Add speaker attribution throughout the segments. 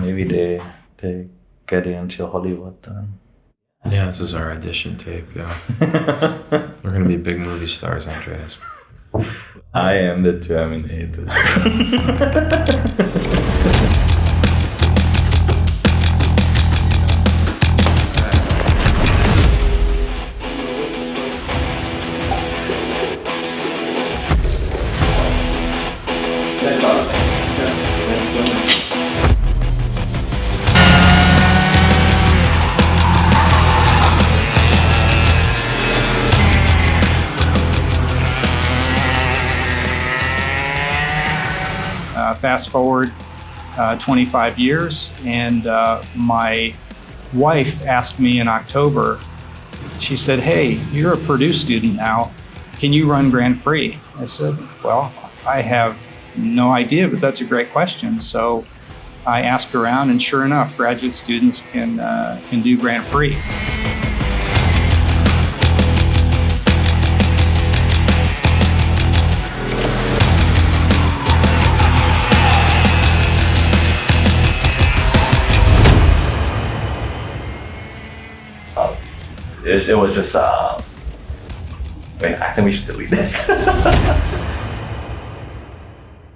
Speaker 1: maybe they get into Hollywood then.
Speaker 2: Yeah, this is our audition tape. Yeah, we're gonna be big movie stars, Andreas.
Speaker 1: I am the Terminator.
Speaker 3: Fast forward 25 years, and my wife asked me in October, she said, "Hey, you're a Purdue student now. Can you run Grand Prix?" I said, "Well, I have no idea, but that's a great question." So I asked around, and sure enough, graduate students can do Grand Prix.
Speaker 4: It was just, wait, I think we should delete this.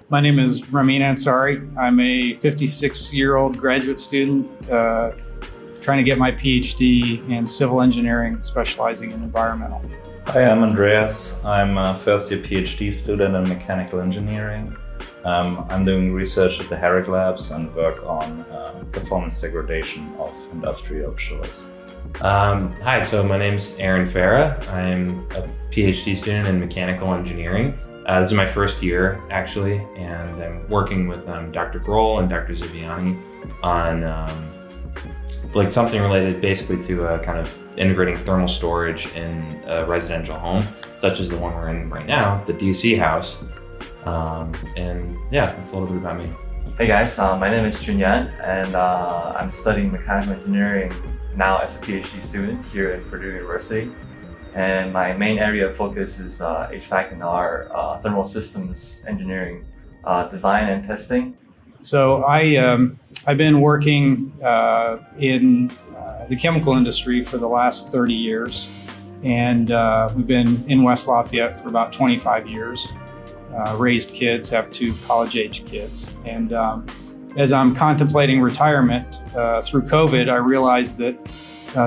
Speaker 3: My name is Ramin Ansari. I'm a 56-year-old graduate student trying to get my PhD in civil engineering, specializing in environmental.
Speaker 1: Hi, I'm Andreas. I'm a first-year PhD student in mechanical engineering. I'm doing research at the Herrick labs and work on performance degradation of industrial chillers.
Speaker 2: Hi, so my name's Aaron Farah. I'm a PhD student in mechanical engineering. This is my first year, actually, and I'm working with Dr. Grohl and Dr. Ziviani on like something related basically to kind of integrating thermal storage in a residential home, such as the one we're in right now, the DC house. And yeah, that's a little bit about me.
Speaker 4: Hey guys, my name is Junyan, and I'm studying mechanical engineering now as a PhD student here at Purdue University. And my main area of focus is HVAC and our thermal systems engineering, design and testing.
Speaker 3: So I've been working in the chemical industry for the last 30 years, and we've been in West Lafayette for about 25 years. Raised kids, have 2 college-age kids, and as I'm contemplating retirement through COVID, I realized that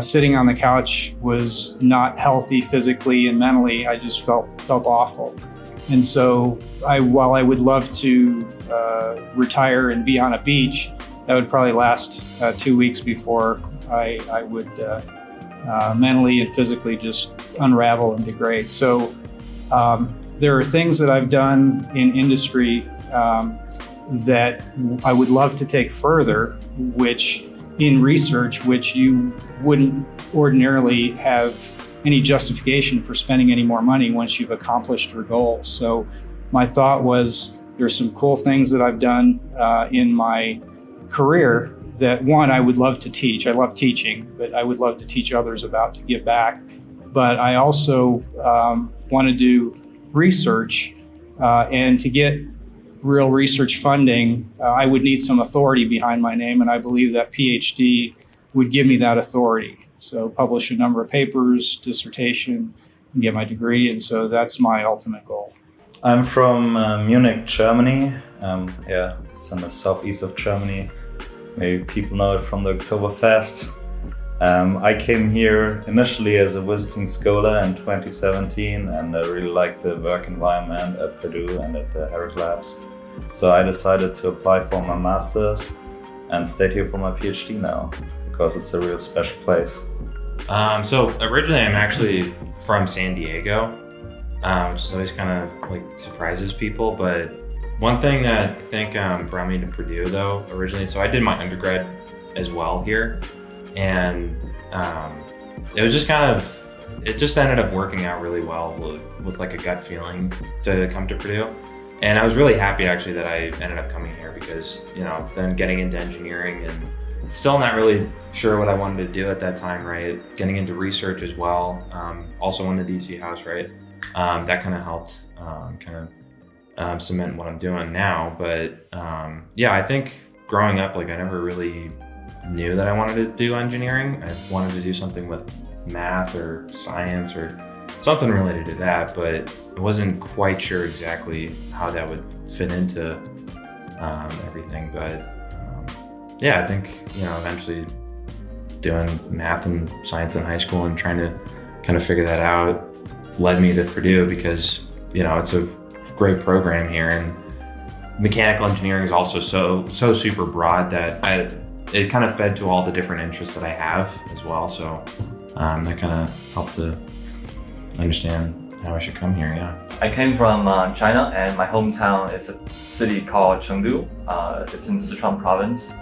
Speaker 3: sitting on the couch was not healthy physically and mentally. I just felt awful. And so while I would love to retire and be on a beach, that would probably last 2 weeks before I would mentally and physically just unravel and degrade. So there are things that I've done in industry that I would love to take further, which in research, which you wouldn't ordinarily have any justification for spending any more money once you've accomplished your goals. So my thought was, there's some cool things that I've done in my career that, one, I would love to teach. I love teaching, but I would love to teach others about to give back. But I also want to do research, and to get real research funding, I would need some authority behind my name, and I believe that PhD would give me that authority. So publish a number of papers, dissertation, and get my degree, and so that's my ultimate goal.
Speaker 1: I'm from Munich, Germany. Yeah, it's in the southeast of Germany. Maybe people know it from the Oktoberfest. I came here initially as a visiting scholar in 2017, and I really liked the work environment at Purdue and at the Herrick labs. So I decided to apply for my master's and stayed here for my PhD now, because it's a real special place.
Speaker 2: So originally I'm actually from San Diego, which is always kind of like surprises people. But one thing that I think brought me to Purdue though originally, so I did my undergrad as well here. And it was just kind of, it just ended up working out really well with like a gut feeling to come to Purdue. And I was really happy actually that I ended up coming here because, you know, then getting into engineering and still not really sure what I wanted to do at that time, right? Getting into research as well. Also in the DC house, right? That kind of helped cement what I'm doing now. But yeah, I think growing up, like I never really knew that I wanted to do engineering. I wanted to do something with math or science or something related to that, but I wasn't quite sure exactly how that would fit into everything. But yeah, I think, eventually doing math and science in high school and trying to kind of figure that out led me to Purdue because, it's a great program here, and mechanical engineering is also so super broad that it kind of fed to all the different interests that I have as well. So that kind of helped to understand how I should come here. Yeah.
Speaker 4: I came from China, and my hometown is a city called Chengdu. It's in Sichuan province.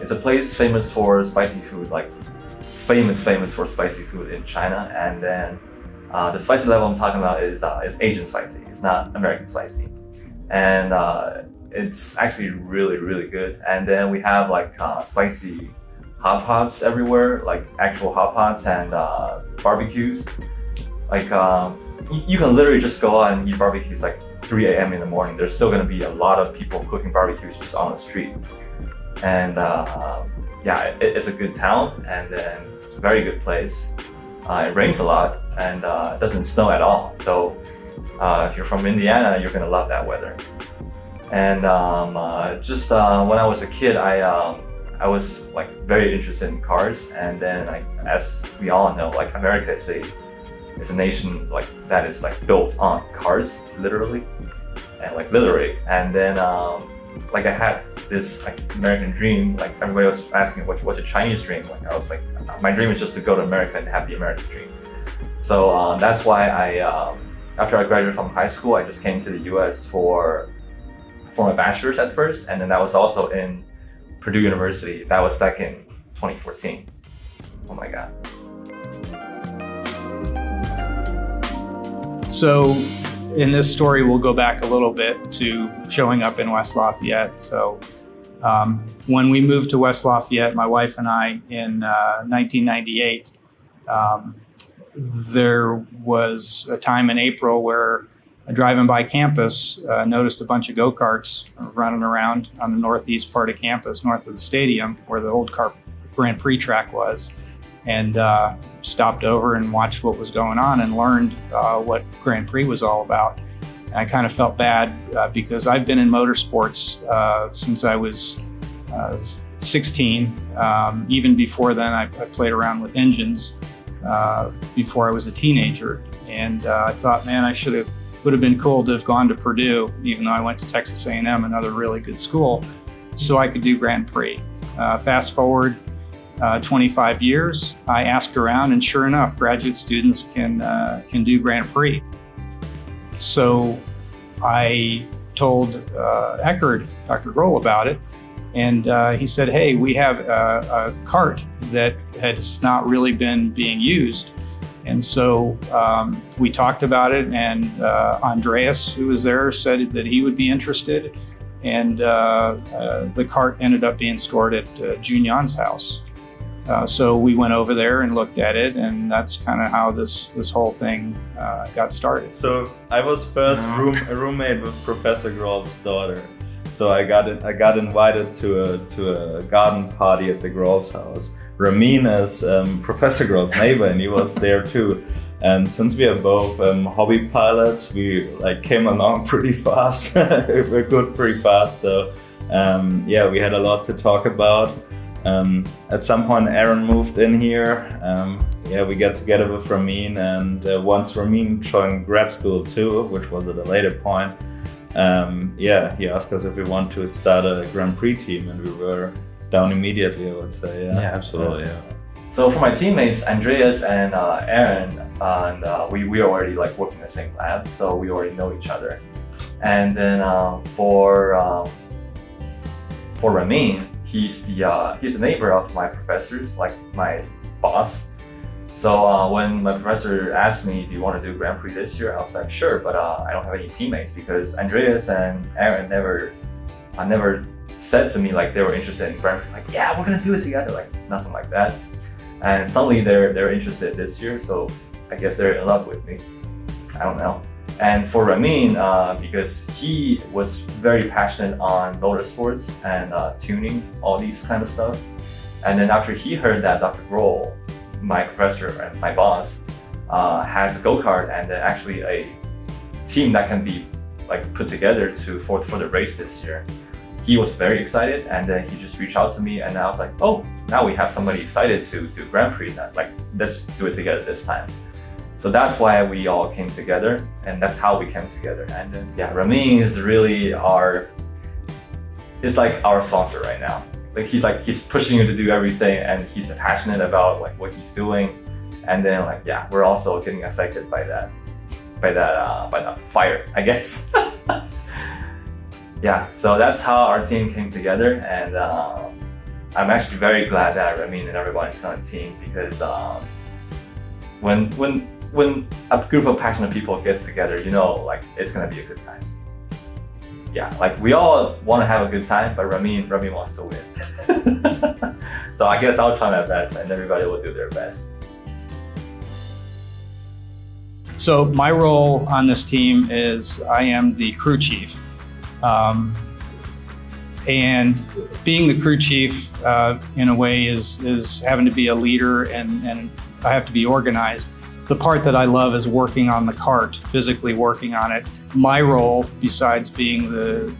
Speaker 4: It's a place famous for spicy food, like famous for spicy food in China. And then the spicy level I'm talking about is Asian spicy. It's not American spicy. And it's actually really, really good. And then we have like spicy hot pots everywhere, like actual hot pots and barbecues. Like you can literally just go out and eat barbecues like 3 a.m. in the morning. There's still gonna be a lot of people cooking barbecues just on the street. And yeah, it's a good town, and then it's a very good place. It rains a lot, and it doesn't snow at all. So if you're from Indiana, you're gonna love that weather. And just when I was a kid, I was like very interested in cars. And then, as we all know, like America is a nation like that is like built on cars, literally. And then like I had this like American dream. Like everybody was asking, what's a Chinese dream? Like I was like, my dream is just to go to America and have the American dream. So that's why after I graduated from high school, I just came to the U.S. for my bachelor's at first, and then that was also in Purdue University. That was back in 2014. Oh my God.
Speaker 3: So in this story, we'll go back a little bit to showing up in West Lafayette. So when we moved to West Lafayette, my wife and I, in 1998, there was a time in April where driving by campus, noticed a bunch of go-karts running around on the northeast part of campus, north of the stadium, where the old Grand Prix track was, and stopped over and watched what was going on and learned what Grand Prix was all about. And I kind of felt bad because I've been in motorsports since I was 16. Even before then, I played around with engines before I was a teenager. And I thought, man, would have been cool to have gone to Purdue, even though I went to Texas A&M, another really good school, so I could do Grand Prix. Fast forward 25 years, I asked around, and sure enough, graduate students can do Grand Prix. So I told Eckerd, Dr. Grohl, about it, and he said, hey, we have a cart that has not really been being used. And so we talked about it, and Andreas, who was there, said that he would be interested. And the cart ended up being stored at Junyan's house. So we went over there and looked at it, and that's kind of how this whole thing got started.
Speaker 1: So I was first a roommate with Professor Grohl's daughter. So I got invited to a garden party at the Grohl's house. Ramin is Professor Grohl's neighbor, and he was there too. And since we are both hobby pilots, we came along pretty fast. We're good pretty fast. So yeah, we had a lot to talk about. At some point, Aaron moved in here. Yeah, we got together with Ramin, and once Ramin joined grad school too, which was at a later point. Yeah, he asked us if we want to start a Grand Prix team, and we were down immediately, I would say. Yeah,
Speaker 2: absolutely. Yeah.
Speaker 4: So for my teammates, Andreas and Aaron, and we already work in the same lab, so we already know each other. And then for Ramin, he's the neighbor of my professors, like my boss. So when my professor asked me, do you want to do Grand Prix this year? I was like, sure, but I don't have any teammates, because Andreas and Aaron never said to me they were interested in Grand Prix. Yeah, we're gonna do it together, nothing like that. And suddenly they're interested this year, so I guess they're in love with me. I don't know. And for Ramin, because he was very passionate on motorsports and tuning, all these kind of stuff. And then after he heard that Dr. Grohl, my professor and my boss, has a go-kart and then actually a team that can be like put together for the race this year, he was very excited, and then he just reached out to me, and I was like, oh, now we have somebody excited to do Grand Prix. Like, let's do it together this time. So that's why we all came together, and that's how we came together. And then, yeah, Ramin is really it's like our sponsor right now. Like he's pushing you to do everything, and he's passionate about like what he's doing. And then like, yeah, we're also getting affected by that fire, I guess. Yeah, so that's how our team came together, and I'm actually very glad that Ramin and everyone is on the team, because when a group of passionate people gets together, you know, like it's gonna be a good time. Yeah, like we all want to have a good time, but Ramin wants to win. So I guess I'll try my best, and everybody will do their best.
Speaker 3: So my role on this team is I am the crew chief. And being the crew chief in a way is having to be a leader, and I have to be organized. The part that I love is working on the kart, physically working on it. My role, besides being the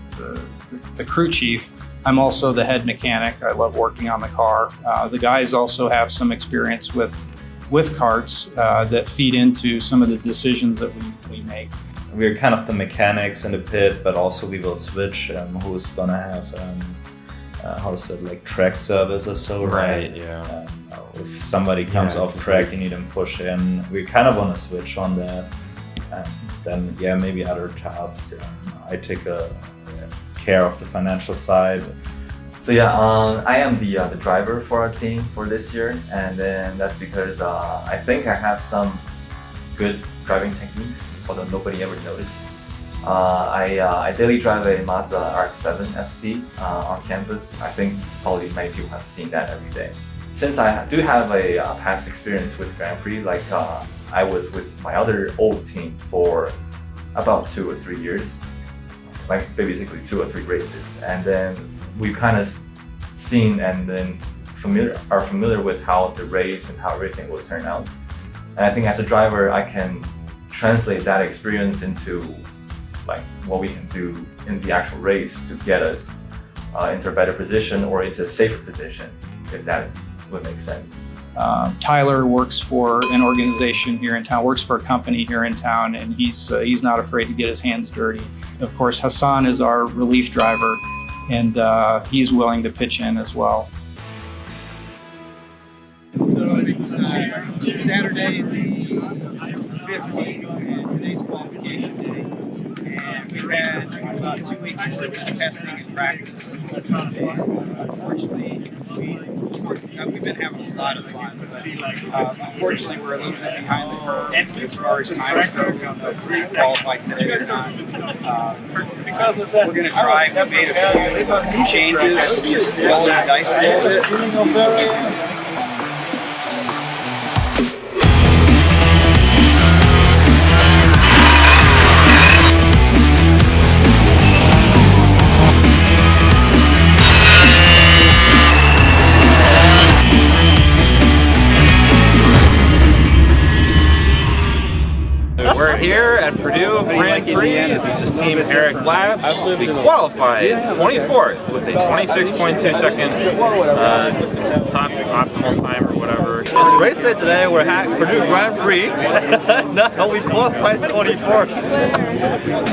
Speaker 3: crew chief, I'm also the head mechanic. I love working on the car. The guys also have some experience with karts that feed into some of the decisions that we make.
Speaker 1: We're kind of the mechanics in the pit, but also we will switch who's gonna have how's it, like track service or so, right?
Speaker 2: Yeah.
Speaker 1: If somebody comes off track, you need them push in. We kind of want to switch on that. Then yeah, maybe other tasks. I take care of the financial side.
Speaker 4: So yeah, I am the driver for our team for this year, and then that's because I think I have some good driving techniques, although nobody ever noticed. I daily drive a Mazda RX-7 FC on campus. I think probably many people have seen that every day. Since I do have a past experience with Grand Prix, like I was with my other old team for about 2 or 3 years, like basically 2 or 3 races, and then we've kind of seen and then are familiar with how the race and how everything will turn out. And I think as a driver, I can translate that experience into like what we can do in the actual race to get us into a better position or into a safer position, if that would make sense.
Speaker 3: Tyler works for an organization here in town, works for a company here in town, and he's not afraid to get his hands dirty. Of course, Hassan is our relief driver, and he's willing to pitch in as well.
Speaker 5: So it's Saturday the 15th, and today's qualification day. And we've had about 2 weeks worth of testing and practice. And unfortunately, we've been having a lot of fun, but unfortunately we're a little bit behind the curve as far as time goes. I don't know if we're qualified today or not. We're going to try. We made a few changes, just rolling the dice a little bit.
Speaker 2: We're here at Purdue Grand Prix. This is Team Herrick Labs. We qualified 24th with a 26.2 second top optimal time or whatever.
Speaker 6: It's a race day today. We're at Purdue Grand Prix. No, we qualified 24th.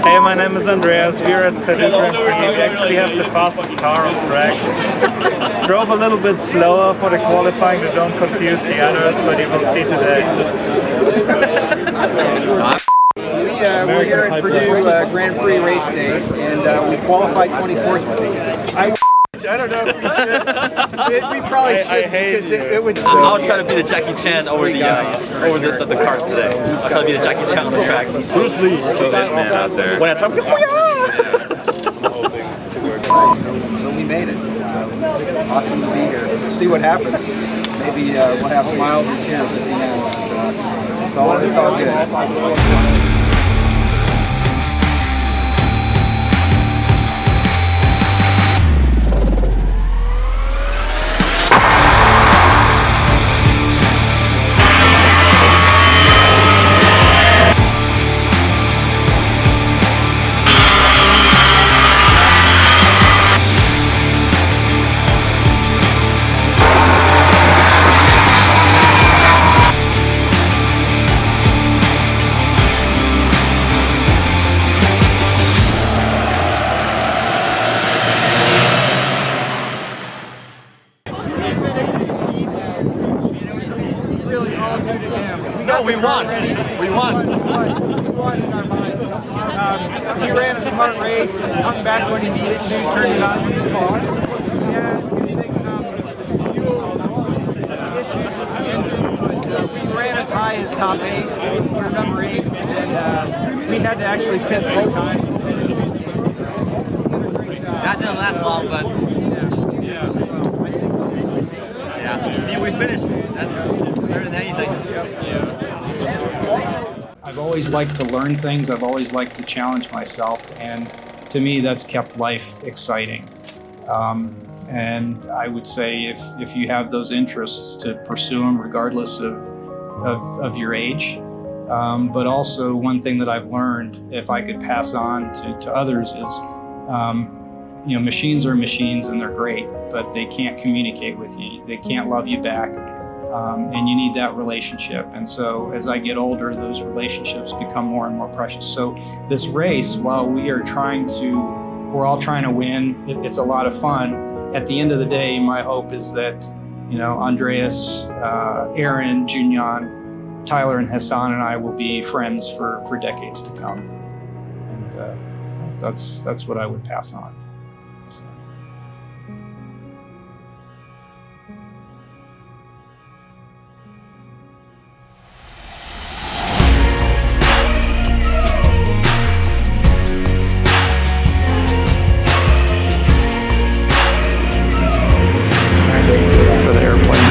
Speaker 7: Hey, my name is Andreas. We're at Purdue Grand Prix. We actually have the fastest car on track. Drove a little bit slower for the qualifying to don't confuse the others, but you will see today.
Speaker 5: We're here at Purdue Grand Prix race day, and we qualified 24th. I don't know if we should. We probably should, because it would.
Speaker 6: I'll try to be the Jackie Chan over the cars today. I'll try to be the Jackie Chan on the track.
Speaker 2: Bruce Lee, the man out there.
Speaker 6: When I talk,
Speaker 5: So we made it. Awesome to be here. We'll see what happens. Maybe we'll have smiles or tears at the end. It's all good. all due to him.
Speaker 6: No, we won. We won.
Speaker 5: We won in our minds. He ran a smart race, hung back when he needed to, turned it on when he could. He had, I think, some fuel issues with the engine, but we ran as high as top 8, or number 8, and we had to actually pit 3 times to finish.
Speaker 6: That didn't last long, but yeah. I mean, we finished. That's better than anything.
Speaker 3: I've always liked to learn things. I've always liked to challenge myself, and to me, that's kept life exciting. And I would say if you have those interests, to pursue them regardless of your age. But also, one thing that I've learned, if I could pass on to others, is machines are machines and they're great, but they can't communicate with you. They can't love you back. And you need that relationship. And so as I get older, those relationships become more and more precious. So this race, while we're all trying to win, it's a lot of fun. At the end of the day, my hope is that, Andreas, Aaron, Junyan, Tyler, and Hassan and I will be friends for decades to come. And that's what I would pass on. So. For the airplane.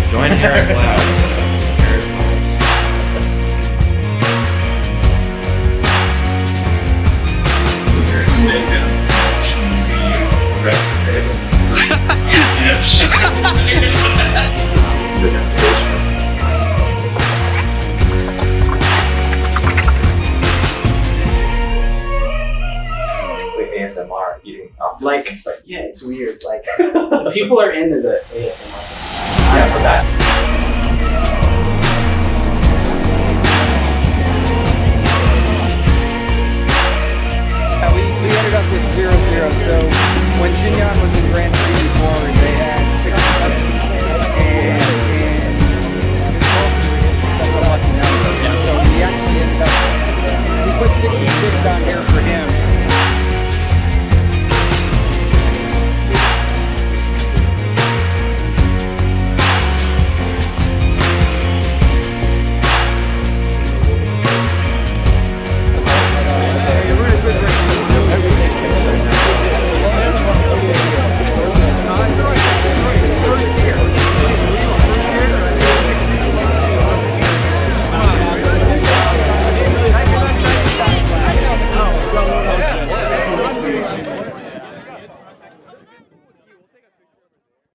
Speaker 2: Join Herrick Loud. Herrick Loud.
Speaker 4: ASMR eating
Speaker 8: Like, yeah, it's weird. Like, the people are into the ASMR.
Speaker 4: Yeah, for that.
Speaker 5: We ended up with 0-0, so